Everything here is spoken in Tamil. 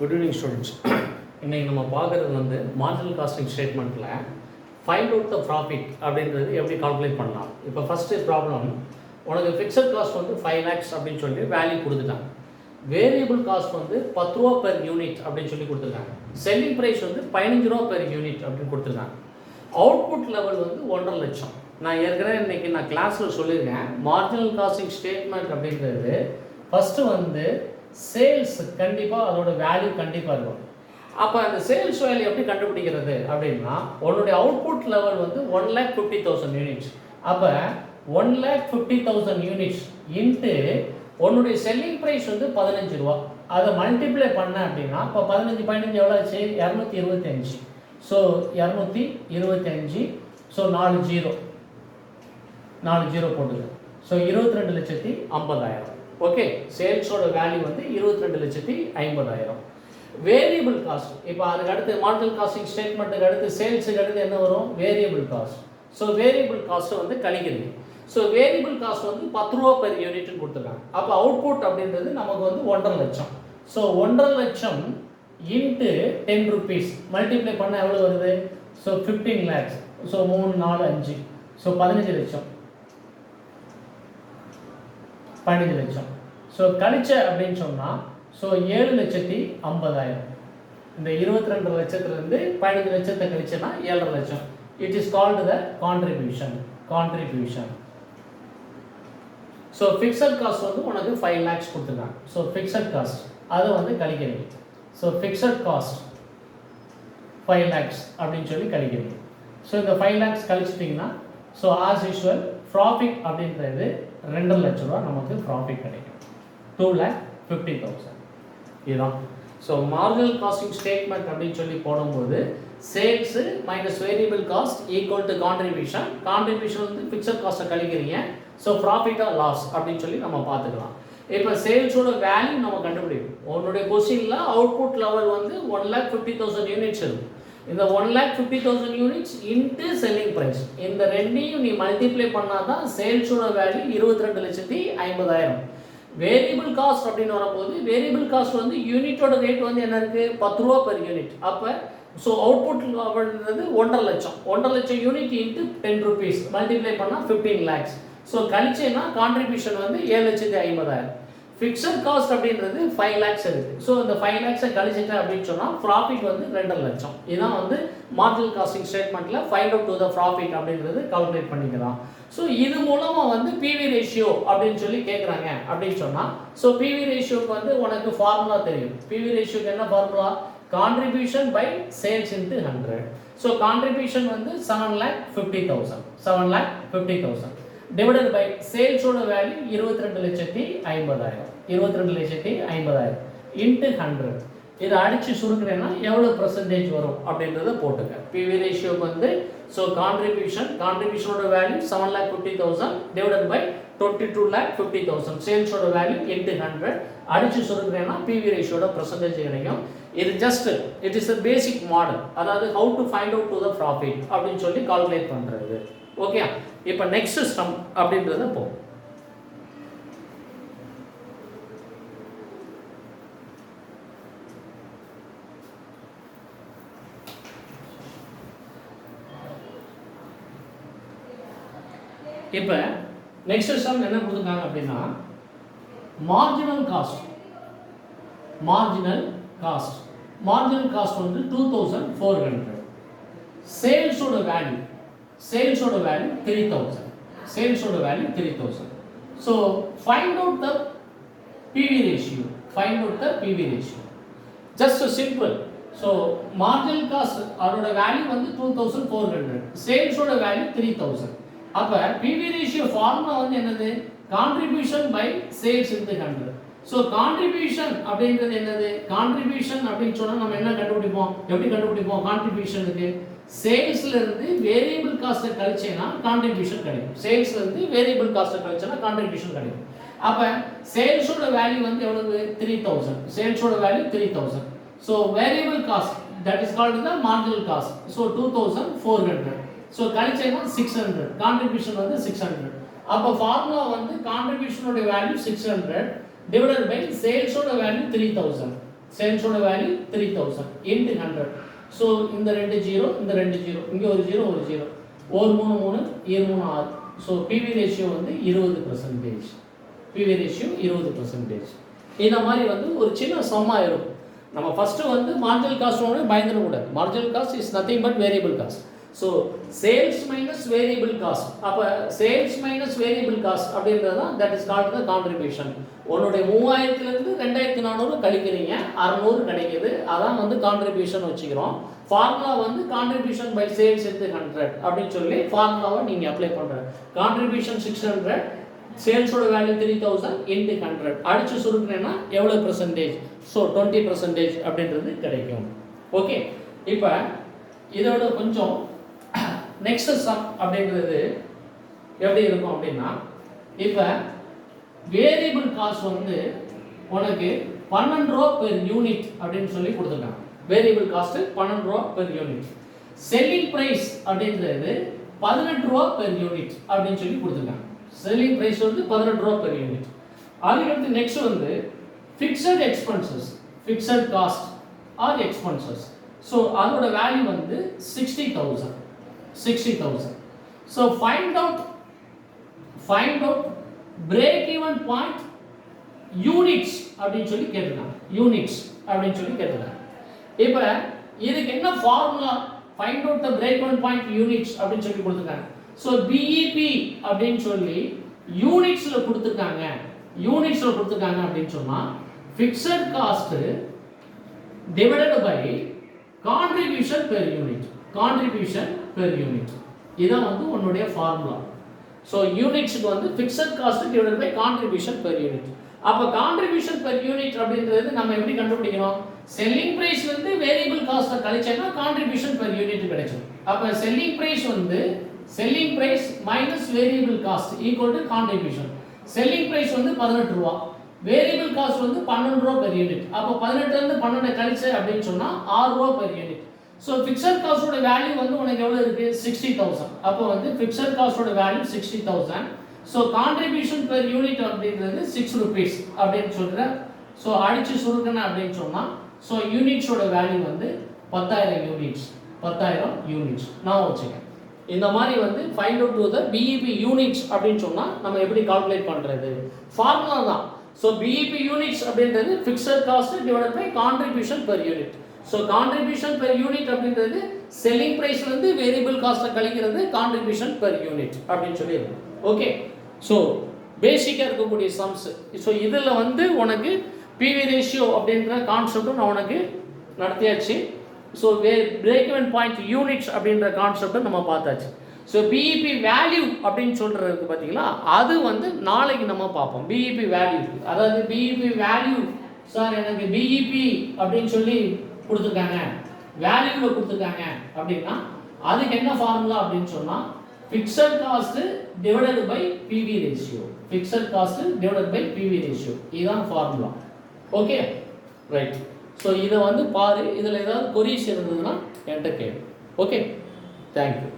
Good evening students. இன்றைக்கி நம்ம பார்க்குறது வந்து மார்ஜினல் காஸ்டிங் ஸ்டேட்மெண்ட்டில் ஃபைண்ட் அவுட் த ப்ராஃபிட் அப்படின்றது எப்படி கால்குலேட் பண்ணலாம். இப்போ ஃபஸ்ட்டு ப்ராப்ளம், உனக்கு ஃபிக்ஸட் காஸ்ட் வந்து 5 lakhs அப்படின்னு சொல்லி வேல்யூ கொடுத்துட்டாங்க. வேரியபிள் காஸ்ட் வந்து 10 ரூபா பெர் யூனிட் அப்படின்னு சொல்லி கொடுத்துருக்காங்க. செல்லிங் ப்ரைஸ் வந்து 15 ரூபா பெர் யூனிட் அப்படின்னு கொடுத்துருக்காங்க. அவுட்புட் லெவல் வந்து 1.5 லட்சம். நான் ஏற்கனவே இன்றைக்கி நான் கிளாஸில் சொல்லியிருக்கேன், மார்ஜினல் காஸ்டிங் ஸ்டேட்மெண்ட் அப்படின்றது ஃபஸ்ட்டு வந்து சேல்ஸ் கண்டிப்பாக அதோட வேல்யூ கண்டிப்பாக இருக்கும். அப்போ அந்த சேல்ஸ் வேல்யூ எப்படி கண்டுபிடிக்கிறது அப்படின்னா, உன்னுடைய அவுட்புட் லெவல் வந்து 1,50,000 யூனிட்ஸ். அப்போ 1,50,000 யூனிட்ஸ் இன்ட்டு உன்னுடைய செல்லிங் ப்ரைஸ் வந்து 15 ரூபா. அதை மல்டிப்ளை பண்ண அப்படின்னா இப்போ 15 எவ்வளோ ஆச்சு? 225. ஸோ 225. ஸோ 4 ஜீரோ போட்டுது. ஸோ 22,50,000. ஓகே, சேல்ஸோட வேல்யூ வந்து 22,50,000. வேரியபிள் காஸ்ட், இப்போ அதுக்கு அடுத்து மார்ஜினல் காஸ்டிங் ஸ்டேட்மெண்ட்டுக்கு அடுத்து சேல்ஸுக்கு அடுத்து என்ன வரும்? Variable cost. ஸோ வேரியபிள் காஸ்ட்டை வந்து கழிக்கிறது. ஸோ வேரியபிள் காஸ்ட் வந்து 10 ரூபா பெர் யூனிட்னு கொடுத்துருக்காங்க. அப்போ அவுட்புட் அப்படின்றது நமக்கு வந்து 1.5 லட்சம். ஸோ 1.5 லட்சம் இன்ட்டு 10 rupees மல்டிப்ளை பண்ண எவ்வளோ வருது? So 15 lakhs. ஸோ 3, 4, 5. ஸோ 15 லட்சம். 15 லட்சம். ஸோ கழிச்ச அப்படின்னு சொன்னால் ஸோ 7,50,000. இந்த 22 லட்சத்துலேருந்து 15 லட்சத்தை கழிச்சேன்னா 7.5 லட்சம். It is called the contribution. So fixed cost வந்து உனக்கு 5 lakhs கொடுத்துருக்காங்க. ஸோ ஃபிக்ஸட் காஸ்ட் அதை வந்து கழிக்கிறீங்க. ஸோ ஃபிக்ஸட் காஸ்ட் 5 lakhs அப்படின்னு சொல்லி கழிக்கிறீங்க. ஸோ இந்த 5 lakhs கழிச்சிட்டிங்கன்னா ஸோ ஆஸ் யூஷுவல் ப்ராஃபிட் அப்படின்றது 2.5 லட்ச ரூபா நமக்கு ப்ராஃபிட் கிடைக்கும். 2,50,000 இதுதான். ஸோ மார்ஜினல் காஸ்டிங் ஸ்டேட்மெண்ட் அப்படின்னு சொல்லி போடும்போது sales minus variable cost equal to contribution வந்து ஃபிக்ஸட் காஸ்ட்டை கழிக்கிறீங்க. ஸோ ப்ராஃபிட்டாக லாஸ் அப்படின்னு சொல்லி நம்ம பார்த்துக்கலாம். இப்போ சேல்ஸோட வேல்யூ நம்ம கண்டுபிடிக்கும். உன்னுடைய கொஸ்டினில் அவுட்புட் லெவல் வந்து 1,50,000 யூனிட்ஸ் இருக்கும். இந்த 1,50,000 யூனிட்ஸ் இன்ட்டு செல்லிங் ப்ரைஸ், இந்த ரெண்டையும் நீ மல்டிப்ளை பண்ணால் தான் சேல்ஸோட வேல்யூ 22,50,000. வேரியபிள் காஸ்ட் அப்படின்னு வரும்போது வேரியபிள் காஸ்ட் வந்து யூனிட்டோட ரேட் வந்து என்ன இருக்குது? 10 ரூபா பெர் யூனிட். அப்போ ஸோ அவுட்புட் அப்படின்றது 1.5 லட்சம். 1.5 லட்சம் யூனிட் இன்ட்டு 10 rupees மல்டிப்ளை பண்ணால் 15 lakhs. ஸோ கழிச்சேன்னா கான்ட்ரிபியூஷன் வந்து 7,50,000. ஃபிக்ஸட் காஸ்ட் அப்படின்றது 5 lakhs இருக்குது. ஸோ இந்த 5 lakhs கழிச்சிட்டேன் அப்படின்னு சொன்னால் ப்ராஃபிட் வந்து 2.5 லட்சம். இதுதான் வந்து மார்ஜினல் காஸ்டிங் ஸ்டேட்மெண்ட்டில் find out to the profit அப்படின்றது கால்குலேட் பண்ணிக்கலாம். ஸோ இது மூலமாக வந்து பிவி ரேஷியோ அப்படின்னு சொல்லி கேட்குறாங்க அப்படின்னு சொன்னால், ஸோ பிவி ரேஷியோக்கு வந்து உனக்கு ஃபார்முலா தெரியும். பிவி ரேஷியோக்கு என்ன formula? Contribution by sales into 100. So contribution வந்து 7,50,000 டிவைடட் பை சேல்ஸோட வேல்யூ 22,50,000 இன்ட்டு 100. இதை அடித்து சுருக்கிறேன்னா எவ்வளோ பர்சன்டேஜ் வரும் அப்படின்றத போட்டுங்க. பிவி ரேஷியோக்கு வந்து ஸோ கான்ட்ரிபியூஷனோட வேல்யூ 7,50,000 டிவைடட் பை 22,50,000 சேல்ஸோட வேல்யூ இன்ட்டு 100 அடித்து சுருக்கிறேன்னா பிவி ரேஷியோட பர்சன்டேஜ் கிடைக்கும். இது just it is a basic model, அதாவது how to find out to the profit அப்படின்னு சொல்லி கால்குலேட் பண்ணுறது. ஓகே, இப்போ நெக்ஸ்ட் சம் அப்படின்றத போகும். இப்போ நெக்ஸ்ட் சம் என்ன கொடுத்துருக்காங்க அப்படின்னா, மார்ஜினல் காஸ்ட் வந்து 2,400. சேல்ஸோட value 3,000. So find out the PV ratio. Just simple. So marginal cost அதோட வேல்யூ வந்து 2,400, சேல்ஸோட வேல்யூ 3,000. அப்போ பிவி ரேஷியோ ஃபார்முலா வந்து என்னது? Contribution by sales into 100. So contribution அப்படின்றது என்னது? கான்ட்ரிபியூஷன் அப்படின்னு சொன்னால் நம்ம என்ன கண்டுபிடிப்போம்? எப்படி கண்டுபிடிப்போம்? கான்ட்ரிபியூஷனுக்கு சேல்ஸ்ல இருந்து வேரியபிள் காஸ்ட்டை கழிச்சேன்னா கான்ட்ரிபியூஷன் கிடைக்கும். அப்போ சேல்ஸோட வேல்யூ வந்து எவ்வளவு? 3,000. சேல்ஸோட value 3,000. So variable cost that is called the marginal cost. So 2,400. So கழிச்சேன்னா 600. கான்ட்ரிபியூஷன் வந்து 600. அப்போ ஃபார்முலா வந்து கான்ட்ரிபியூஷனோட வேல்யூ 600 divided by sales ஓட வேல்யூ 3000. சேல்ஸோட வேல்யூ 3000 into 100. ஸோ இந்த 2 ஜீரோ இந்த 2 ஜீரோ இங்கே ஒரு ஜீரோ ஒரு ஜீரோ ஒரு 3 3 2 3 6. ஸோ பிவி ரேஷியோ வந்து 20%. PV ratio 20%. இந்த மாதிரி வந்து ஒரு சின்ன சம்மாக இருக்கும். நம்ம ஃபஸ்ட்டு வந்து மார்ஜினல் காஸ்ட்டோட பயந்துடக்கூடாது. Marginal cost is nothing but variable cost. So sales minus variable cost. அப்போ சேல்ஸ் மைனஸ் வேரியபிள் காஸ்ட் அப்படின்றது தான் that is called the contribution. உன்னுடைய 3000லேருந்து 2400 கழிக்கிறீங்க, 600 கிடைக்கிது. அதான் வந்து கான்ட்ரிபியூஷன் வச்சுக்கிறோம். ஃபார்முலா வந்து கான்ட்ரிபியூஷன் பை சேல்ஸ் into 100 அப்படின்னு சொல்லி ஃபார்முலாவை நீங்கள் அப்ளை பண்ணுறேன். கான்ட்ரிபியூஷன் 600, சேல்ஸோட வேல்யூ 3000 into 100 அடிச்சு சுருக்குனேன்னா எவ்வளோ பெர்சன்டேஜ்? ஸோ 20% அப்படின்றது கிடைக்கும். ஓகே, இப்போ இதோட கொஞ்சம் நெக்ஸ்ட் சம் அப்படின்றது எப்படி இருக்கும் அப்படின்னா, இப்போ வேரியபிள் காஸ்ட் வந்து உனக்கு 12 ரூபா பெர் யூனிட் அப்படின்னு சொல்லி கொடுத்துருக்காங்க. வேரியபிள் காஸ்ட் 12 ரூபா பெர் யூனிட். செல்லிங் பிரைஸ் அப்படின்றது 18 ரூபா பெர் யூனிட் அப்படின்னு சொல்லி கொடுத்துருக்காங்க. செல்லிங் பிரைஸ் வந்து 18 ரூபா பெர் யூனிட். அதுக்கடுத்து நெக்ஸ்ட் வந்து fixed expenses, fixed cost or expenses. So அதோட வேல்யூ வந்து 60,000. So find out break even point units அப்படின்னு சொல்லி கேட்டிருக்காங்க. யூனிட்ஸ் அப்படின்னு சொல்லி கேட்டிருக்காங்க. இப்போ இதுக்கு என்ன ஃபார்முலா? ஃபைண்ட் அவுட் த பிரேக் ஈவன் பாயிண்ட் யூனிட்ஸ் அப்படின்னு சொல்லி கொடுத்துருக்காங்க. ஸோ பிஇபி அப்படின்னு சொல்லி யூனிட்ஸில் கொடுத்துருக்காங்க. யூனிட்ஸில் கொடுத்துருக்காங்க அப்படின்னு சொன்னால் fixed cost divided by contribution per unit. Contribution per unit இதான் வந்து உன்னுடைய ஃபார்முலா. ஸோ யூனிட்ஸுக்கு வந்து fixed cost divided by contribution per unit. அப்போ கான்ட்ரிபியூஷன் பெர் யூனிட் அப்படின்றது நம்ம எப்படி கண்டுபிடிக்கணும்? செல்லிங் பிரைஸ் வந்து வேரியபிள் காஸ்ட்டை கழிச்சோம்னா கான்ட்ரிபியூஷன் பெர் யூனிட் கிடைக்கும். அப்போ செல்லிங் பிரைஸ் வந்து selling price minus variable cost equal to contribution. Selling price வந்து 18 ரூபா, வேரியபிள் காஸ்ட் வந்து 12 ரூபா பெர் யூனிட். அப்போ 18லேருந்து 12 கழிச்சு அப்படின்னு சொன்னால் 6 ரூபா பெர் யூனிட். ஸோ ஃபிக்ஸட் காஸ்டோட வேல்யூ வந்து உனக்கு எவ்வளோ இருக்குது? 60,000. அப்போ வந்து ஃபிக்ஸட் காஸ்டோட value 60,000. So contribution per unit அப்படின்றது 6 rupees அப்படின்னு சொல்கிறேன். ஸோ அடிச்சு சுருக்கணும் அப்படின்னு சொன்னால் ஸோ யூனிட்ஸோட வேல்யூ வந்து 10,000 யூனிட்ஸ். 10,000 யூனிட்ஸ் நான் வச்சுக்கேன். இந்த மாதிரி வந்து find out to the BEP units அப்படின்னு சொன்னால் நம்ம எப்படி கால்குலேட் பண்ணுறது? ஃபார்முலா தான். ஸோ பிஇபி யூனிட்ஸ் அப்படின்றது fixed cost divided by contribution per unit. So contribution per unit அப்படின்றது செல்லிங் பிரைஸ்லேருந்து வேரியபிள் காஸ்ட்டை கழிக்கிறது கான்ட்ரிபியூஷன் பெர் யூனிட் அப்படின்னு சொல்லி இருக்கும். ஓகே, ஸோ பேசிக்காக இருக்கக்கூடிய சம்ஸ். ஸோ இதில் வந்து உனக்கு பிவி ரேஷியோ அப்படின்ற கான்செப்டும் நான் உனக்கு நடத்தியாச்சு. So break even point units அப்படின்ற கான்செப்டும் நம்ம பார்த்தாச்சு. ஸோ பிஇபி வேல்யூ அப்படின்னு சொல்கிறதுக்கு பார்த்தீங்களா, அது வந்து நாளைக்கு நம்ம பார்ப்போம். பிஇபி வேல்யூ, அதாவது பிஇபி வேல்யூ சார் எனக்கு பிஇபி அப்படின்னு சொல்லி கொடுத்துருக்காங்க, வேல்யூவில் கொடுத்துருக்காங்க அப்படின்னா அதுக்கு என்ன ஃபார்முலா அப்படின்னு சொன்னால் fixed cost divided by PV ratio. Fixed cost divided by PV ratio இதுதான் ஃபார்முலா. Okay, right. ஸோ இதை வந்து பாரு, இதில் ஏதாவது கொரிஸ் இருந்ததுன்னா என்கிட்ட கேளு. Okay, thank you.